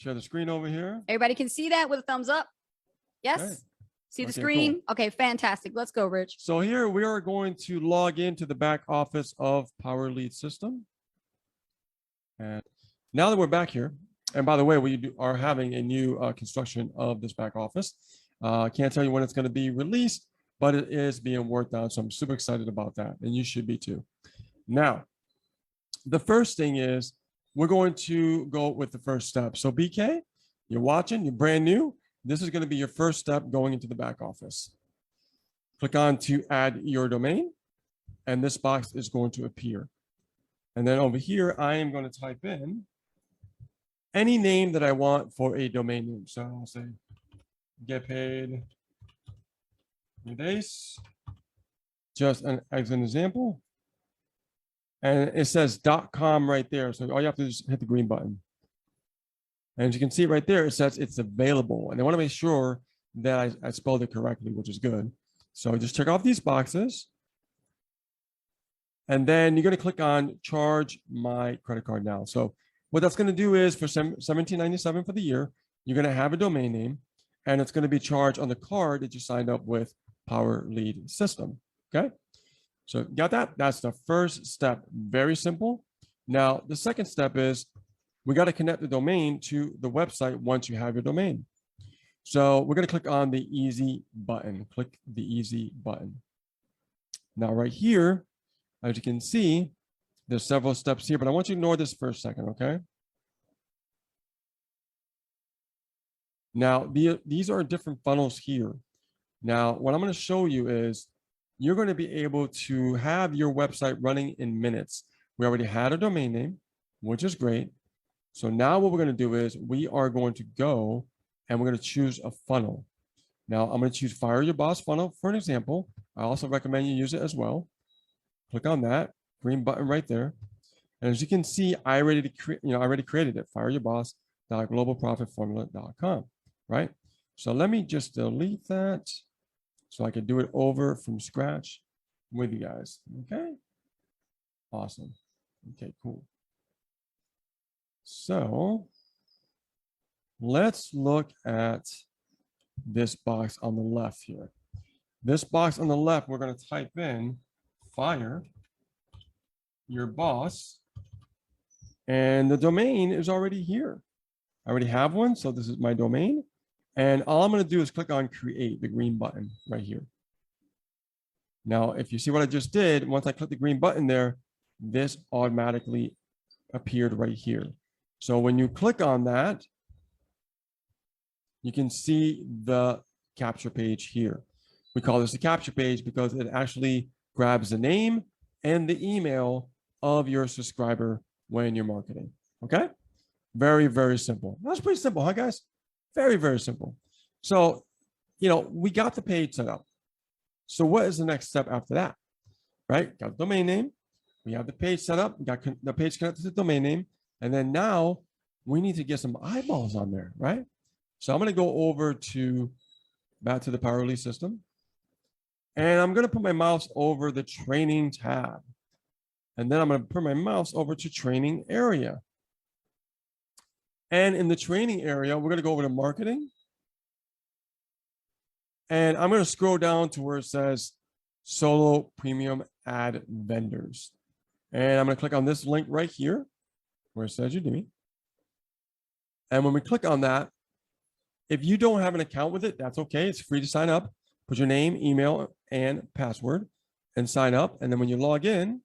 share the screen over here. Everybody can see that with a thumbs up. Yes. Okay. See the Okay, screen? cool. Okay, fantastic. Let's go, Rich. So here we are going to log into the back office of Power Lead System. And now that we're back here, and by the way, we are having a new construction of this back office. Can't tell you when it's going to be released, but it is being worked on. So I'm super excited about that. And you should be too. Now, the first thing is we're going to go with the first step. So BK, you're watching, you're brand new. This is going to be your first step going into the back office. Click on to add your domain, and this box is going to appear. And then over here, I am going to type in any name that I want for a domain name. So I'll say get paid with Ace, just as an example. And it says .com right there. So all you have to do is hit the green button. And as you can see right there, it says it's available. And I want to make sure that I spelled it correctly, which is good. So just check off these boxes. And then you're going to click on charge my credit card now. So what that's going to do is for $17.97 for the year, you're going to have a domain name, and it's going to be charged on the card that you signed up with Power Lead System. Okay. So got that? That's the first step. Very simple. Now, the second step is we got to connect the domain to the website once you have your domain. So we're going to click on the easy button. Click the easy button. Now, right here, as you can see, there's several steps here, but I want you to ignore this for a second, okay? Now, these are different funnels here. Now, what I'm going to show you is you're going to be able to have your website running in minutes. We already had a domain name, which is great. So now what we're going to do is we are going to go and we're going to choose a funnel. Now, I'm going to choose Fire Your Boss funnel for an example. I also recommend you use it as well. Click on that green button right there. And as you can see, I already created it, fireyourboss.globalprofitformula.com, right? So let me just delete that so I can do it over from scratch with you guys. Okay. Awesome. Okay, cool. So let's look at this box on the left here. This box on the left, we're going to type in Fire Your Boss, and the domain is already here. I already have one, so this is my domain. And all I'm going to do is click on create, the green button right here. Now, if you see what I just did, once I click the green button there, this automatically appeared right here. So when you click on that, you can see the capture page here. We call this a capture page because it actually grabs the name and the email of your subscriber when you're marketing. Okay? Very, very simple. That's pretty simple, huh, guys? Very, very simple. So, we got the page set up. So what is the next step after that? Right? Got the domain name. We have the page set up. We got the page connected to the domain name. And then now we need to get some eyeballs on there, right? So I'm going to go over back to the Power Lead System. And I'm going to put my mouse over the training tab. And then I'm going to put my mouse over to training area. And in the training area, we're going to go over to marketing. And I'm going to scroll down to where it says Solo Premium Ad Vendors. And I'm going to click on this link right here where it says Udemy. And when we click on that, if you don't have an account with it, that's okay. It's free to sign up. Put your name, email, and password and sign up. And then when you log in,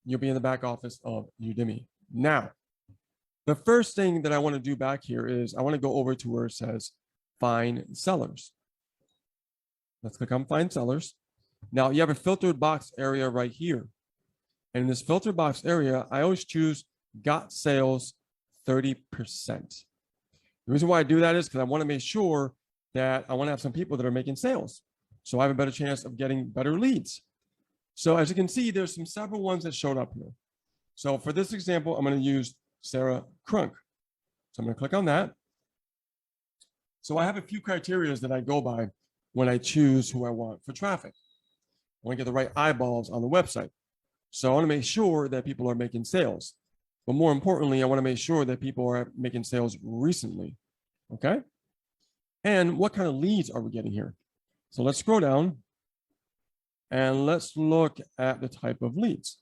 you'll be in the back office of Udemy. Now, the first thing that I want to do back here is I want to go over to where it says Find Sellers. Let's click on Find Sellers. Now, you have a filtered box area right here. And in this filtered box area, I always choose Got Sales 30%. The reason why I do that is because I want to make sure that I want to have some people that are making sales. So I have a better chance of getting better leads. So as you can see, there's several ones that showed up here. So for this example, I'm going to use Sarah Crunk. So I'm going to click on that. So I have a few criteria that I go by when I choose who I want for traffic. I want to get the right eyeballs on the website. So I want to make sure that people are making sales. But more importantly, I want to make sure that people are making sales recently. Okay. And what kind of leads are we getting here? So let's scroll down and let's look at the type of leads.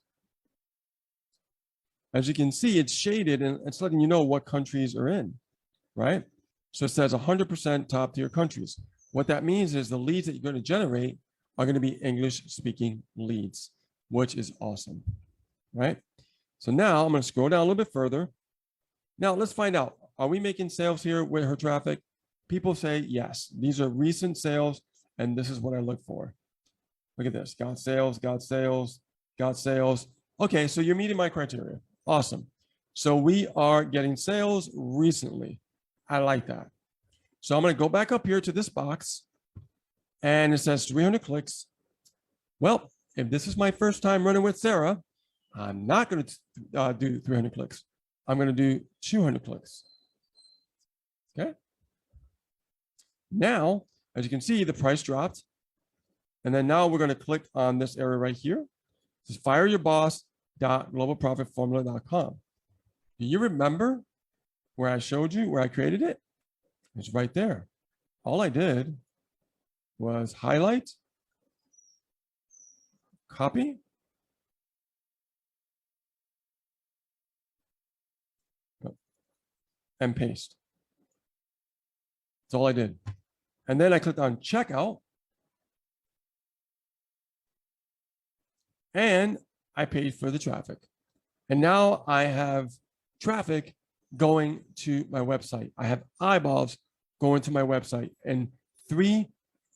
As you can see, it's shaded and it's letting you know what countries are in, right? So it says 100% top tier countries. What that means is the leads that you're going to generate are going to be English speaking leads, which is awesome, right? So now I'm going to scroll down a little bit further. Now let's find out, are we making sales here with her traffic? People say yes. These are recent sales, and this is what I look for. Look at this, got sales, got sales, got sales. Okay, so you're meeting my criteria. Awesome. So we are getting sales recently. I like that. So I'm going to go back up here to this box, and it says 300 clicks. Well, if this is my first time running with Sarah, I'm not going to do 300 clicks. I'm going to do 200 clicks. Okay. Now, as you can see, the price dropped. And then now we're going to click on this area right here. This is fireyourbboss.globalprofitformula.com. Do you remember where I showed you where I created it? It's right there. All I did was highlight, copy, and paste. That's all I did. And then I clicked on checkout. And I paid for the traffic. And now I have traffic going to my website. I have eyeballs going to my website in 3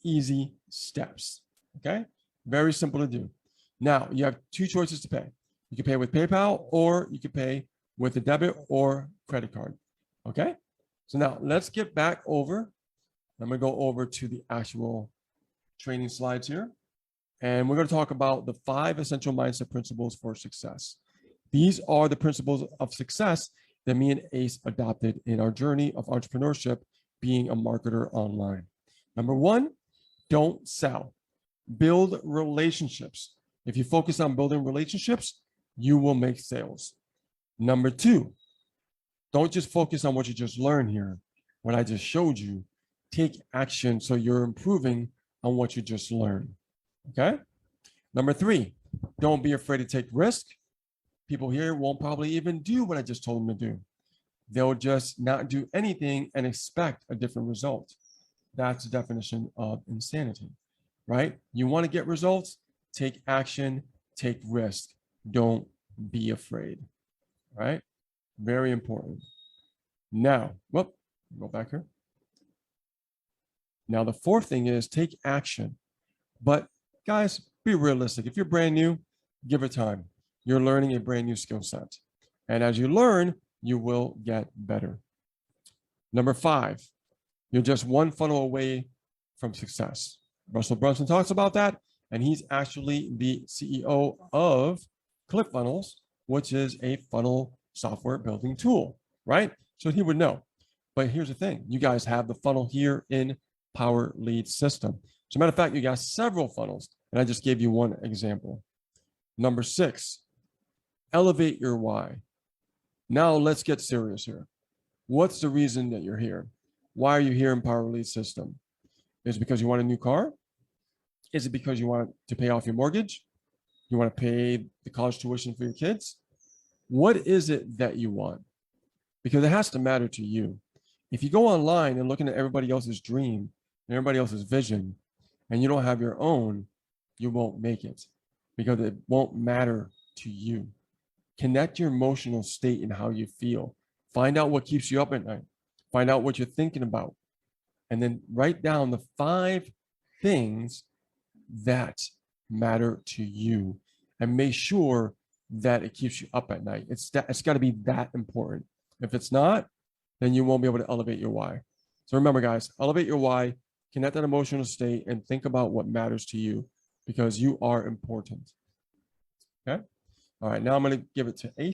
easy steps. Okay. Very simple to do. Now you have 2 choices to pay. You can pay with PayPal or you can pay with a debit or credit card. Okay. So now let's get back over. I'm going to go over to the actual training slides here. And we're going to talk about the 5 essential mindset principles for success. These are the principles of success that me and Ace adopted in our journey of entrepreneurship, being a marketer online. Number 1, don't sell. Build relationships. If you focus on building relationships, you will make sales. Number 2, don't just focus on what you just learned here, what I just showed you. Take action so you're improving on what you just learned. Okay. Number 3, don't be afraid to take risk. People here won't probably even do what I just told them to do. They'll just not do anything and expect a different result. That's the definition of insanity, right? You want to get results, take action, take risk. Don't be afraid, right? Very important. Now, whoop, go back here. Now, the 4th thing is take action, but guys, be realistic. If you're brand new, give it time. You're learning a brand new skill set. And as you learn, you will get better. Number 5, you're just one funnel away from success. Russell Brunson talks about that, and he's actually the CEO of ClickFunnels, which is a funnel software building tool, right? So he would know. But here's the thing. You guys have the funnel here in Power Lead System. As a matter of fact, you got several funnels, and I just gave you one example. Number 6, elevate your why. Now let's get serious here. What's the reason that you're here? Why are you here in Power Lead System? Is it because you want a new car? Is it because you want to pay off your mortgage? You want to pay the college tuition for your kids? What is it that you want? Because it has to matter to you. If you go online and looking at everybody else's dream and everybody else's vision, and you don't have your own, you won't make it because it won't matter to you. Connect your emotional state and how you feel. Find out what keeps you up at night. Find out what you're thinking about. And then write down the 5 things that matter to you and make sure that it keeps you up at night. It's got to be that important. If it's not, then you won't be able to elevate your why. So remember, guys, elevate your why, connect that emotional state, and think about what matters to you because you are important. Okay. All right. Now I'm going to give it to Ace.